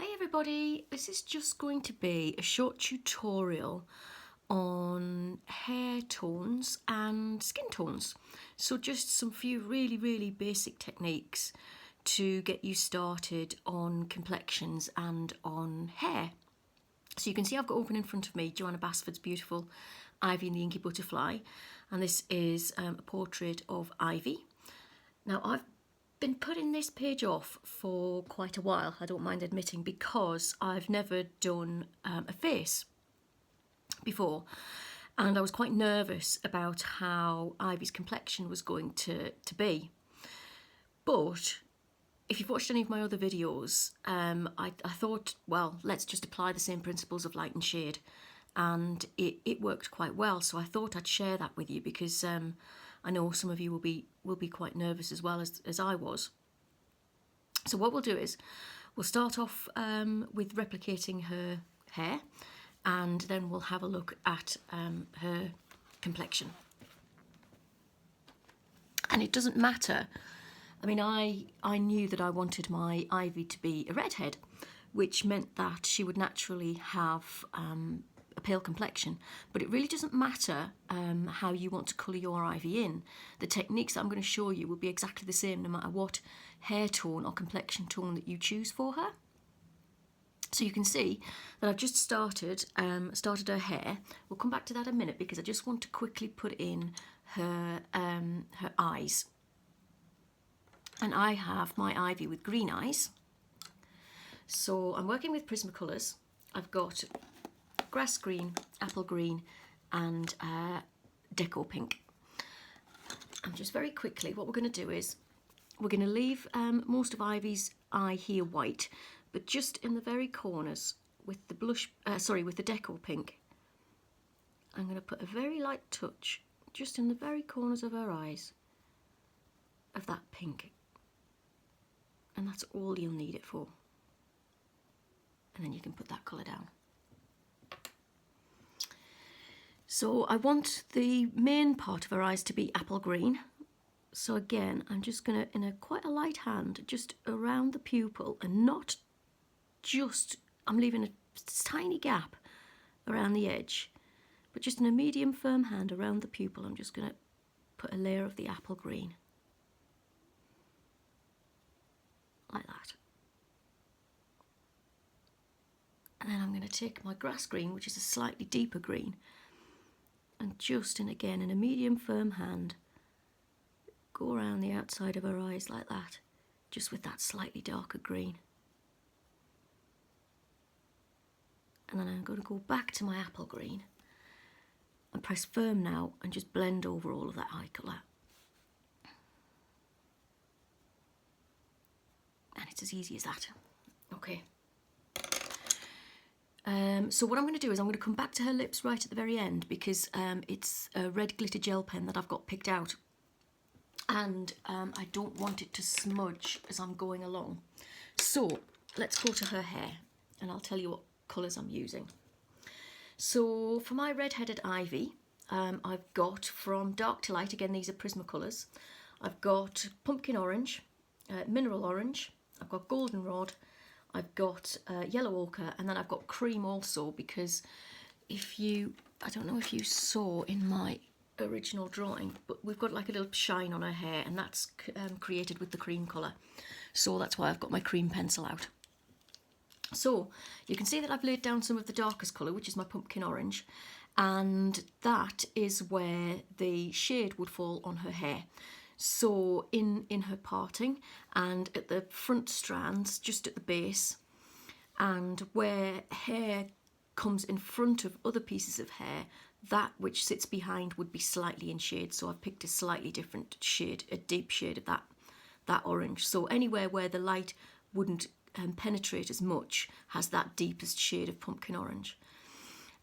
Hi everybody, this is just going to be a short tutorial on hair tones and skin tones. So just some few really basic techniques to get you started on complexions and on hair. So you can see I've got open in front of me Johanna Basford's beautiful Ivy and the Inky Butterfly, and this is a portrait of Ivy. Now I've been putting this page off for quite a while, I don't mind admitting, because I've never done a face before, and I was quite nervous about how Ivy's complexion was going to be. But if you've watched any of my other videos, I thought, well, let's just apply the same principles of light and shade, and it worked quite well. So I thought I'd share that with you because I know some of you will be quite nervous as well as I was. So what we'll do is we'll start off with replicating her hair, and then we'll have a look at her complexion. And it doesn't matter. I mean, I knew that I wanted my Ivy to be a redhead, which meant that she would naturally have a pale complexion, but it really doesn't matter how you want to colour your Ivy in. The techniques that I'm going to show you will be exactly the same no matter what hair tone or complexion tone that you choose for her. So you can see that I've just started her hair. We'll come back to that in a minute because I just want to quickly put in her eyes. And I have my Ivy with green eyes. So I'm working with Prismacolours. I've got grass green, apple green, and deco pink. And just very quickly, what we're going to do is we're going to leave most of Ivy's eye here white, but just in the very corners with the with the deco pink, I'm going to put a very light touch just in the very corners of her eyes of that pink. And that's all you'll need it for. And then you can put that colour down. So I want the main part of her eyes to be apple green. So again, I'm just going to, in a quite a light hand, just around the pupil, and not just, I'm leaving a tiny gap around the edge, but just in a medium firm hand around the pupil, I'm just going to put a layer of the apple green. Like that. And then I'm going to take my grass green, which is a slightly deeper green, and just again in a medium firm hand, go around the outside of her eyes like that, just with that slightly darker green. And then I'm going to go back to my apple green and press firm now and just blend over all of that eye colour. And it's as easy as that. Okay. So what I'm going to do is I'm going to come back to her lips right at the very end because it's a red glitter gel pen that I've got picked out, and I don't want it to smudge as I'm going along. So let's go to her hair and I'll tell you what colours I'm using. So for my red-headed Ivy, I've got from dark to light, again these are Prismacolours, I've got pumpkin orange, mineral orange, I've got goldenrod, I've got yellow ochre, and then I've got cream also, because I don't know if you saw in my original drawing, but we've got like a little shine on her hair, and that's created with the cream colour. So that's why I've got my cream pencil out. So you can see that I've laid down some of the darkest colour, which is my pumpkin orange, and that is where the shade would fall on her hair. So in her parting and at the front strands, just at the base, and where hair comes in front of other pieces of hair, that which sits behind would be slightly in shade. So I've picked a slightly different shade, a deep shade of that orange. So anywhere where the light wouldn't penetrate as much has that deepest shade of pumpkin orange.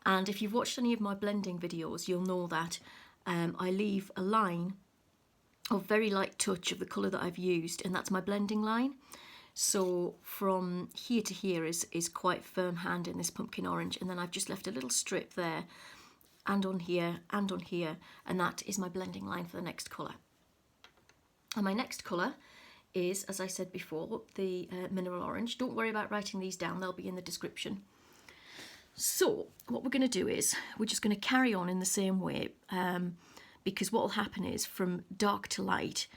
And if you've watched any of my blending videos, you'll know that I leave a line of very light touch of the colour that I've used, and that's my blending line. So from here to here is quite firm hand in this pumpkin orange, and then I've just left a little strip there, and on here, and that is my blending line for the next colour. And my next colour is, as I said before, the mineral orange. Don't worry about writing these down, they'll be in the description. So what we're going to do is we're just going to carry on in the same way, because what will happen is from dark to light,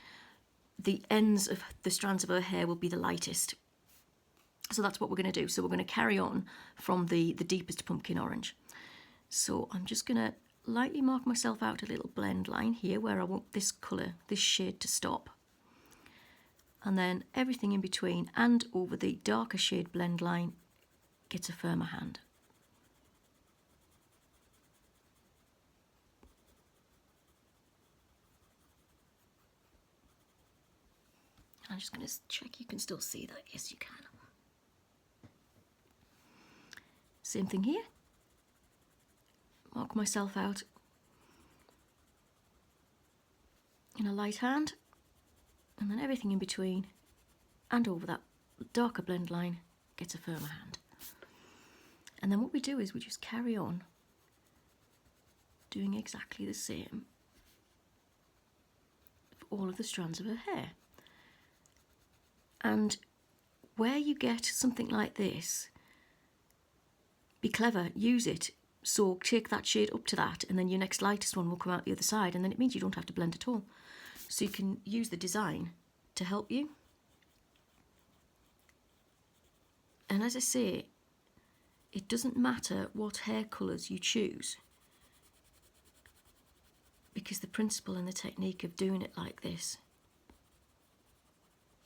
the ends of the strands of her hair will be the lightest. So that's what we're going to do. So we're going to carry on from the deepest pumpkin orange. So I'm just going to lightly mark myself out a little blend line here where I want this colour, this shade to stop. And then everything in between and over the darker shade blend line gets a firmer hand. I'm just going to check you can still see that. Yes, you can. Same thing here. Mark myself out in a light hand, and then everything in between and over that darker blend line gets a firmer hand. And then what we do is we just carry on doing exactly the same for all of the strands of her hair. And where you get something like this, be clever, use it. So take that shade up to that, and then your next lightest one will come out the other side, and then it means you don't have to blend at all. So you can use the design to help you. And as I say, it doesn't matter what hair colours you choose, because the principle and the technique of doing it like this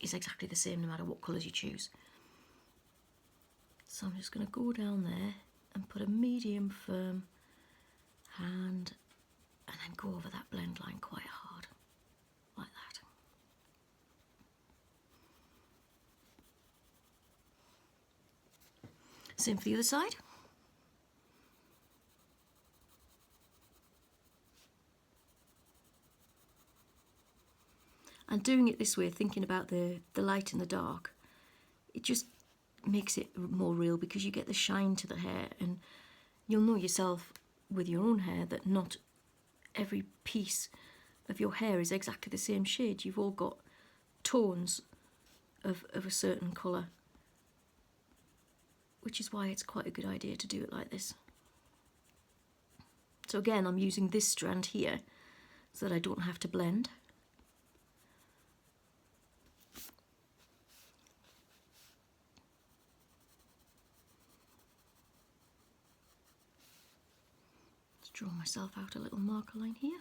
is exactly the same no matter what colours you choose. So I'm just going to go down there and put a medium firm hand and then go over that blend line quite hard, like that. Same for the other side. And doing it this way, thinking about the light and the dark, it just makes it more real because you get the shine to the hair, and you'll know yourself with your own hair that not every piece of your hair is exactly the same shade. You've all got tones of a certain colour, which is why it's quite a good idea to do it like this. So again, I'm using this strand here so that I don't have to blend. Draw myself out a little marker line here.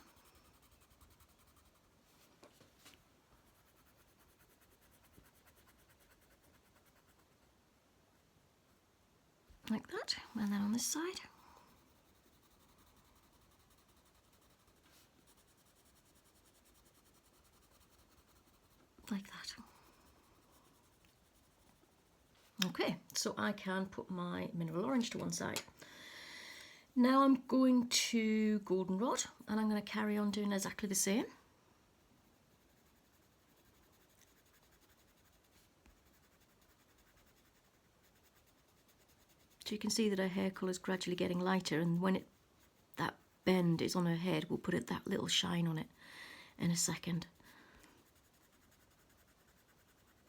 Like that, and then on this side. Like that. Okay, so I can put my mineral orange to one side. Now I'm going to goldenrod, and I'm going to carry on doing exactly the same. So you can see that her hair colour is gradually getting lighter, and when that bend is on her head, we'll put that little shine on it in a second.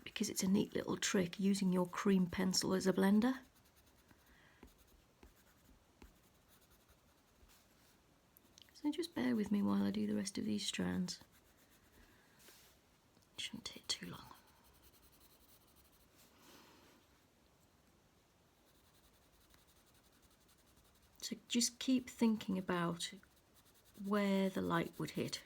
Because it's a neat little trick using your cream pencil as a blender. So just bear with me while I do the rest of these strands. It shouldn't take too long. So just keep thinking about where the light would hit.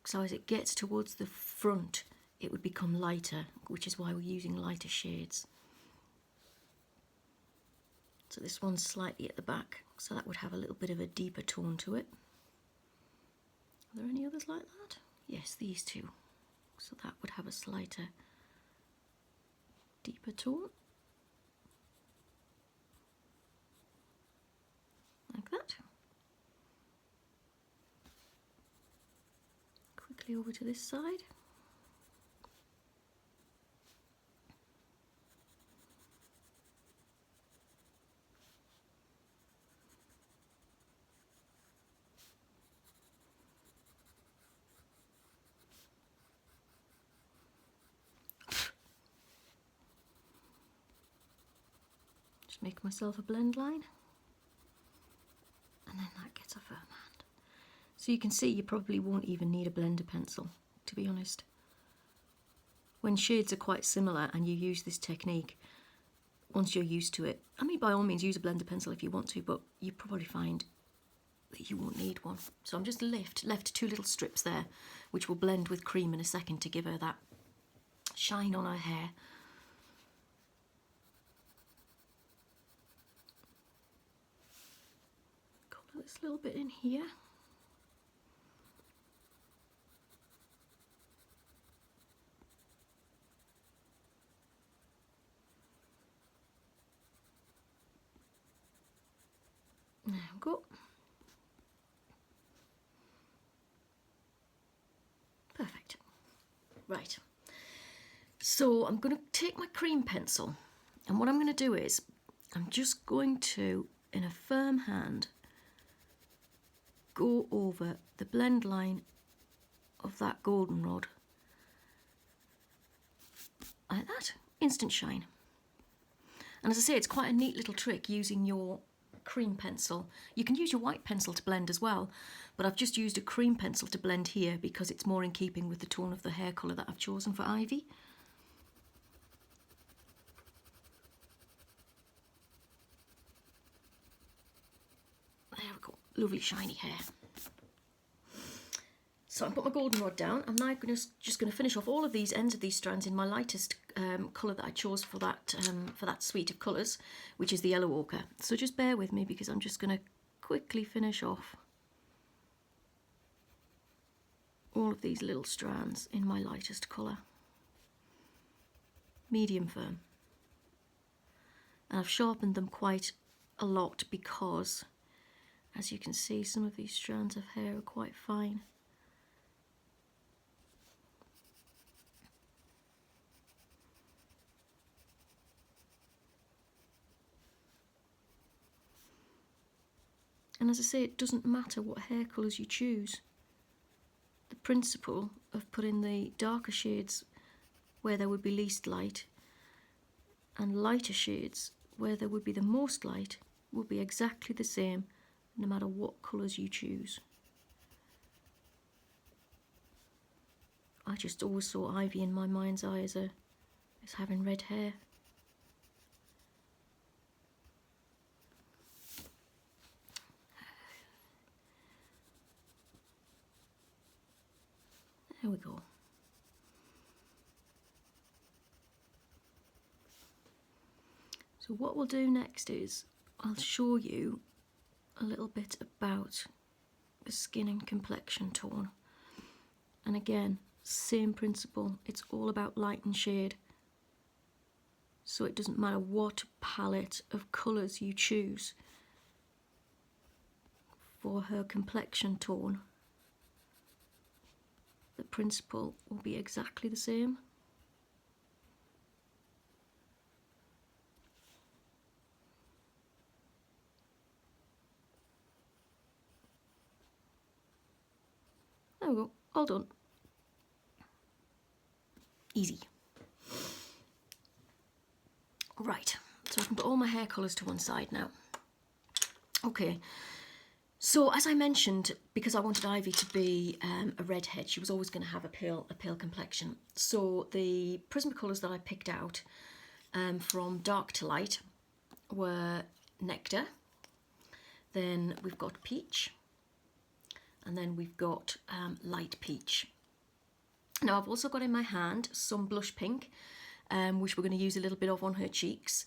So as it gets towards the front, it would become lighter, which is why we're using lighter shades. So this one's slightly at the back, so that would have a little bit of a deeper tone to it. Are there any others like that? Yes, these two. So that would have a slighter, deeper tone. Like that. Quickly over to this side. Just make myself a blend line. And then that gets a firm hand. So you can see you probably won't even need a blender pencil, to be honest. When shades are quite similar and you use this technique, once you're used to it, I mean, by all means use a blender pencil if you want to, but you probably find that you won't need one. So I'm just left 2 little strips there, which will blend with cream in a second to give her that shine on her hair. Colour this little bit in here. There we go. Perfect. Right. So I'm going to take my cream pencil, and what I'm going to do is I'm just going to, in a firm hand, go over the blend line of that goldenrod. Like that. Instant shine. And as I say, it's quite a neat little trick using your cream pencil. You can use your white pencil to blend as well, but I've just used a cream pencil to blend here because it's more in keeping with the tone of the hair colour that I've chosen for Ivy. There we go, lovely shiny hair. So I put my goldenrod down. I'm now just going to finish off all of these ends of these strands in my lightest colour that I chose for that suite of colours, which is the yellow ochre. So just bear with me because I'm just going to quickly finish off all of these little strands in my lightest colour. Medium firm. And I've sharpened them quite a lot because, as you can see, some of these strands of hair are quite fine. And as I say, it doesn't matter what hair colours you choose. The principle of putting the darker shades where there would be least light and lighter shades where there would be the most light will be exactly the same no matter what colours you choose. I just always saw Ivy in my mind's eye as having red hair. There we go. So what we'll do next is I'll show you a little bit about the skin and complexion tone. And again, same principle, it's all about light and shade. So it doesn't matter what palette of colours you choose for her complexion tone. The principle will be exactly the same. There we go, all done. Easy. Right, so I can put all my hair colours to one side now. Okay. So as I mentioned, because I wanted Ivy to be a redhead, she was always going to have a pale complexion. So the Prismacolours that I picked out from dark to light were Nectar, then we've got Peach, and then we've got Light Peach. Now I've also got in my hand some blush pink, which we're going to use a little bit of on her cheeks,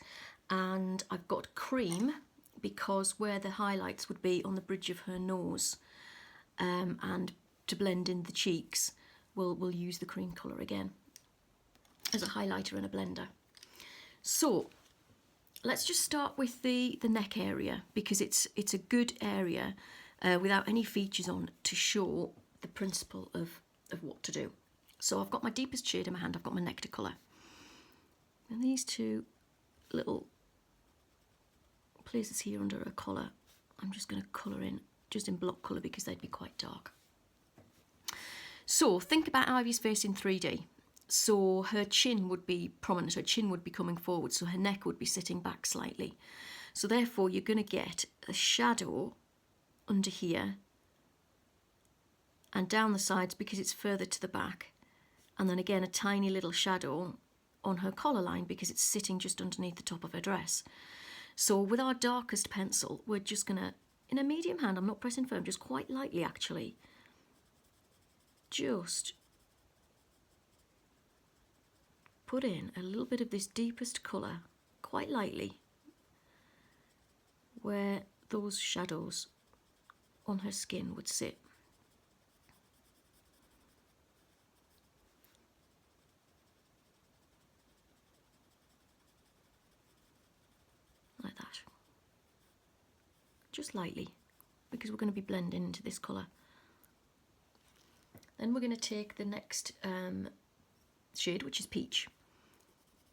and I've got Cream, because where the highlights would be on the bridge of her nose, and to blend in the cheeks, we'll use the cream colour again as a highlighter and a blender. So let's just start with the neck area, because it's a good area without any features on to show the principle of what to do. So I've got my deepest shade in my hand, I've got my Nectar colour, and these two little places here under a collar, I'm just going to colour in just in block colour because they'd be quite dark. So think about Ivy's face in 3D. So her chin would be prominent, her chin would be coming forward, so her neck would be sitting back slightly. So therefore you're going to get a shadow under here and down the sides because it's further to the back. And then again a tiny little shadow on her collar line because it's sitting just underneath the top of her dress. So with our darkest pencil, we're just going to, in a medium hand, I'm not pressing firm, just quite lightly actually, just put in a little bit of this deepest colour, quite lightly, where those shadows on her skin would sit. Like that. Just lightly, because we're going to be blending into this colour. Then we're going to take the next shade, which is peach,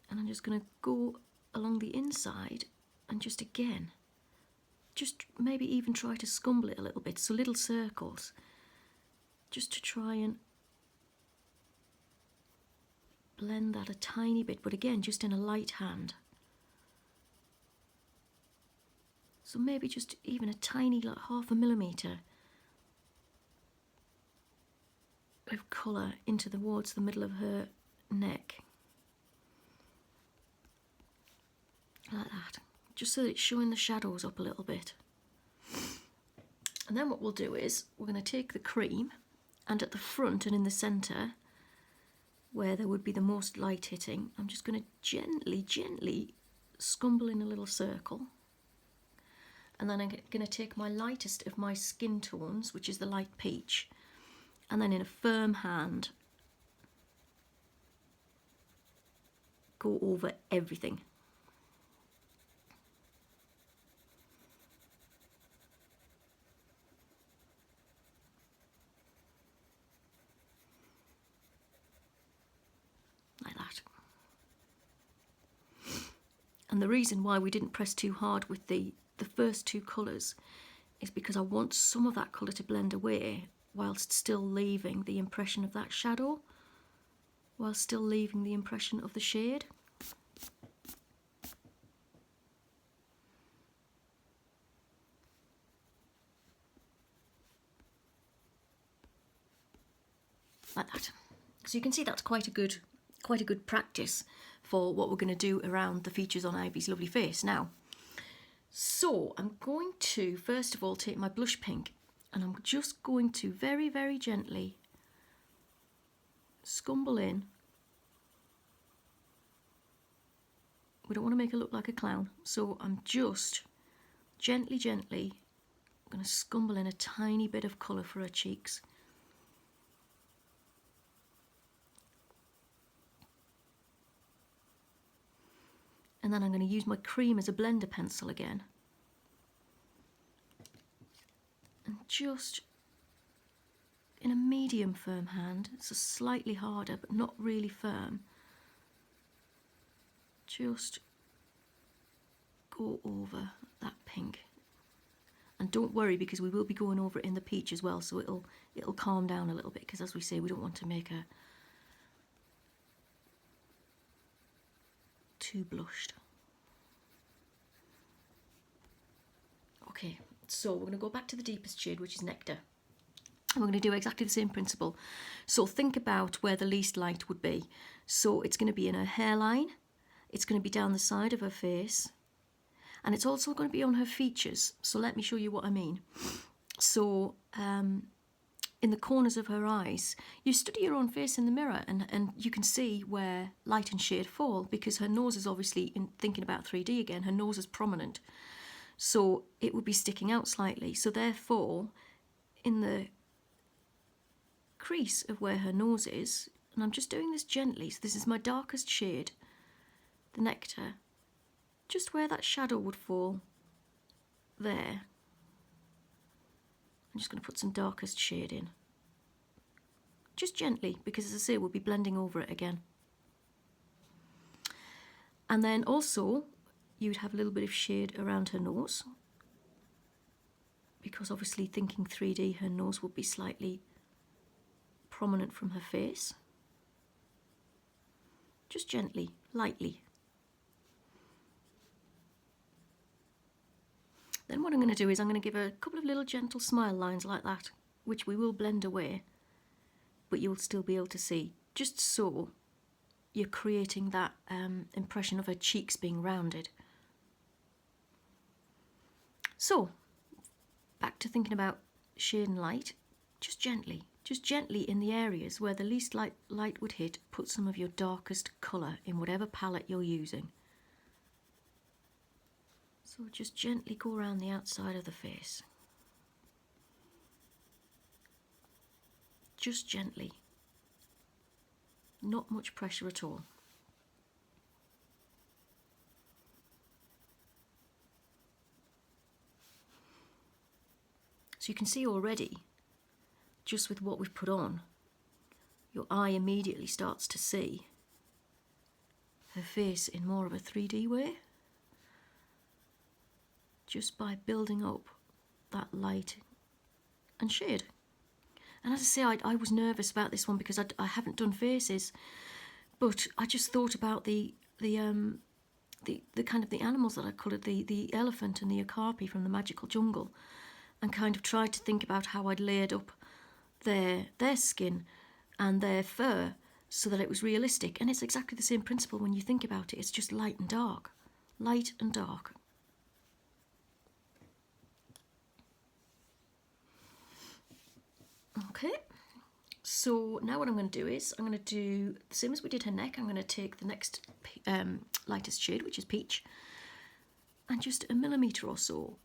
and I'm just going to go along the inside and just again, just maybe even try to scumble it a little bit, so little circles, just to try and blend that a tiny bit, but again just in a light hand. So maybe just even a tiny, like 0.5 millimetre of colour into towards the middle of her neck. Like that. Just so that it's showing the shadows up a little bit. And then what we'll do is, we're going to take the cream, and at the front and in the centre, where there would be the most light hitting, I'm just going to gently scumble in a little circle. And then I'm going to take my lightest of my skin tones, which is the light peach, and then in a firm hand, go over everything. Like that. And the reason why we didn't press too hard with the first two colours is because I want some of that colour to blend away whilst still leaving the impression of that shadow, whilst still leaving the impression of the shade. Like that. So you can see that's quite a good practice for what we're going to do around the features on Ivy's lovely face. Now, so I'm going to first of all take my blush pink, and I'm just going to very gently scumble in. We don't want to make her look like a clown, so I'm just gently going to scumble in a tiny bit of colour for her cheeks. And then I'm going to use my cream as a blender pencil again. And just in a medium firm hand, it's a slightly harder but not really firm, just go over that pink. And don't worry, because we will be going over it in the peach as well, so it'll calm down a little bit, because as we say, we don't want to make her too blushed. Okay, so we're going to go back to the deepest shade, which is Nectar. And we're going to do exactly the same principle. So think about where the least light would be. So it's going to be in her hairline, it's going to be down the side of her face, and it's also going to be on her features. So let me show you what I mean. So in the corners of her eyes, you study your own face in the mirror, and you can see where light and shade fall, because her nose is obviously, in thinking about 3D again, her nose is prominent. So it would be sticking out slightly. So therefore, in the crease of where her nose is, and I'm just doing this gently, so this is my darkest shade, the Nectar, just where that shadow would fall there. I'm just going to put some darkest shade in. Just gently, because as I say, we'll be blending over it again. And then also, you would have a little bit of shade around her nose, because obviously thinking 3D, her nose would be slightly prominent from her face. just gently, lightly. Then what I'm going to do is I'm going to give a couple of little gentle smile lines like that, which we will blend away, but you'll still be able to see, just so you're creating that impression of her cheeks being rounded. So, back to thinking about shade and light, just gently in the areas where the least light would hit, put some of your darkest colour in whatever palette you're using. So just gently go around the outside of the face. Just gently. Not much pressure at all. So you can see already, just with what we've put on, your eye immediately starts to see her face in more of a 3D way, just by building up that light and shade. And as I say, I was nervous about this one because I haven't done faces, but I just thought about the kind of the animals that I coloured, the elephant and the okapi from the Magical Jungle, and kind of tried to think about how I'd layered up their skin and their fur so that it was realistic. And it's exactly the same principle when you think about it. It's just light and dark. Light and dark. Okay, so now what I'm going to do is I'm going to do the same as we did her neck. I'm going to take the next lightest shade, which is peach, and just a millimetre or so,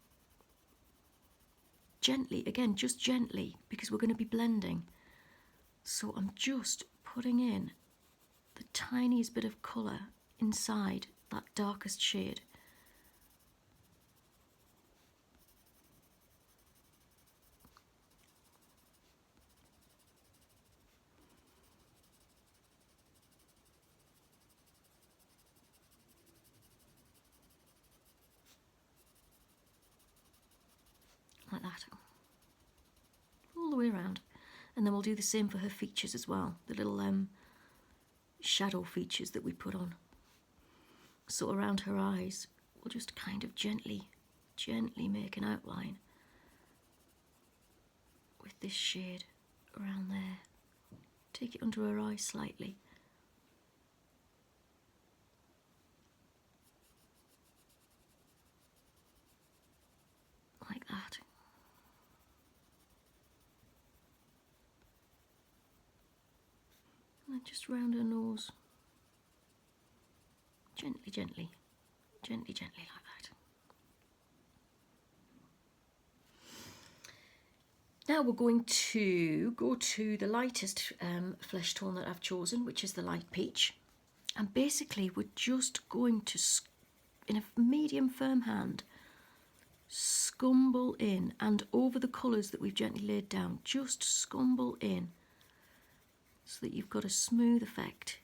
gently, again, just gently, because we're going to be blending. So I'm just putting in the tiniest bit of colour inside that darkest shade. Like that, all the way around. And then we'll do the same for her features as well, the little shadow features that we put on. So around her eyes, we'll just kind of gently make an outline with this shade around there. Take it under her eyes slightly. Like that. And then just round her nose. Gently like that. Now we're going to go to the lightest flesh tone that I've chosen, which is the light peach. And basically we're just going to, in a medium firm hand, scumble in and over the colours that we've gently laid down. Just scumble in so that you've got a smooth effect.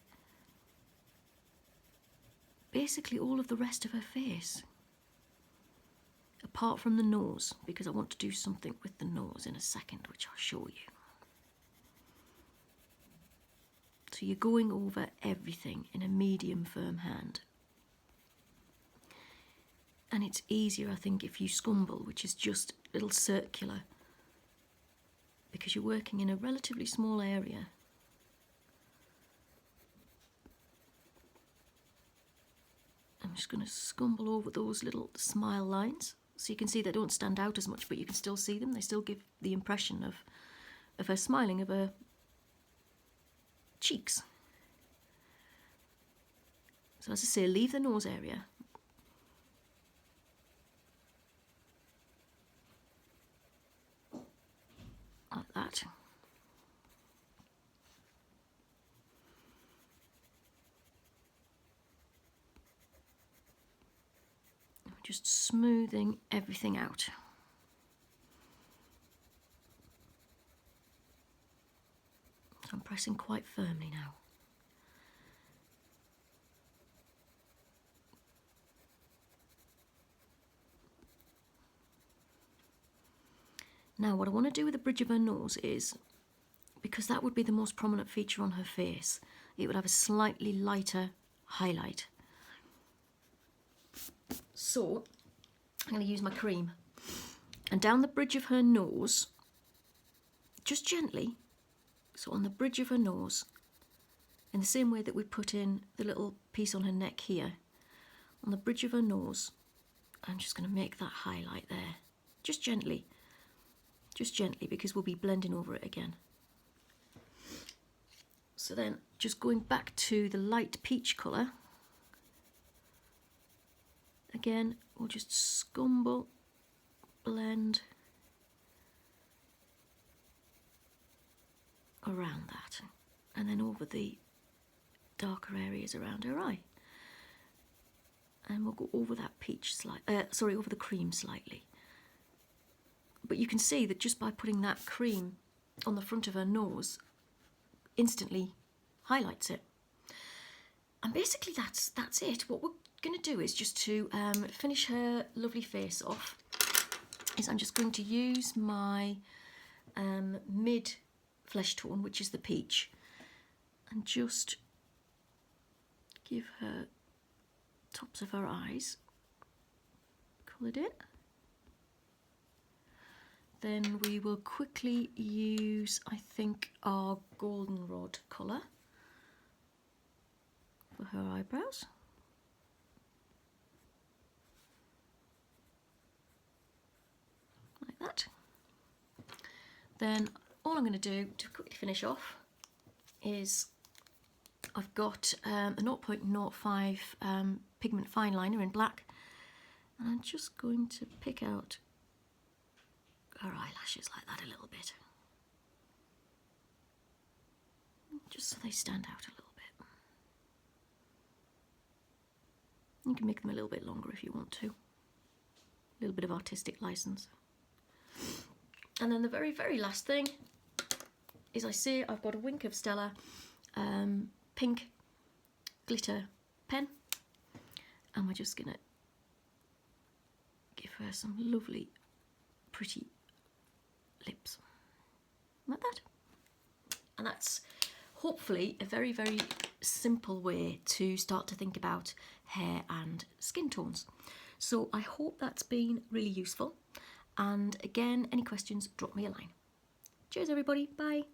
Basically all of the rest of her face, apart from the nose, because I want to do something with the nose in a second, which I'll show you. So you're going over everything in a medium firm hand. And it's easier, I think, if you scumble, which is just a little circular, because you're working in a relatively small area. I'm just going to scumble over those little smile lines, so you can see they don't stand out as much, but you can still see them. They still give the impression of her smiling, of her cheeks. So as I say, leave the nose area. Like that. Just smoothing everything out. So I'm pressing quite firmly now. Now what I want to do with the bridge of her nose is, because that would be the most prominent feature on her face, it would have a slightly lighter highlight. So I'm going to use my cream, and down the bridge of her nose, just gently, so on the bridge of her nose, in the same way that we put in the little piece on her neck here, on the bridge of her nose, I'm just going to make that highlight there, just gently, because we'll be blending over it again. So then, just going back to the light peach colour, again, we'll just scumble, blend around that, and then over the darker areas around her eye. And we'll go over that peach over the cream slightly. But you can see that just by putting that cream on the front of her nose, instantly highlights it. And basically that's it. What we're going to do is just to finish her lovely face off, is I'm just going to use my mid flesh tone, which is the peach, and just give her tops of her eyes coloured in. Then we will quickly use, I think, our goldenrod colour for her eyebrows. Like that. Then all I'm going to do to quickly finish off is I've got a 0.05 pigment fineliner in black, and I'm just going to pick out her eyelashes like that a little bit, just so they stand out a little bit. You can make them a little bit longer if you want to, a little bit of artistic license. And then the very, very last thing is, I say I've got a Wink of Stella pink glitter pen, and we're just gonna give her some lovely pretty lips like that. And that's hopefully a very, very simple way to start to think about hair and skin tones. So I hope that's been really useful, and again, any questions, drop me a line. Cheers everybody, bye.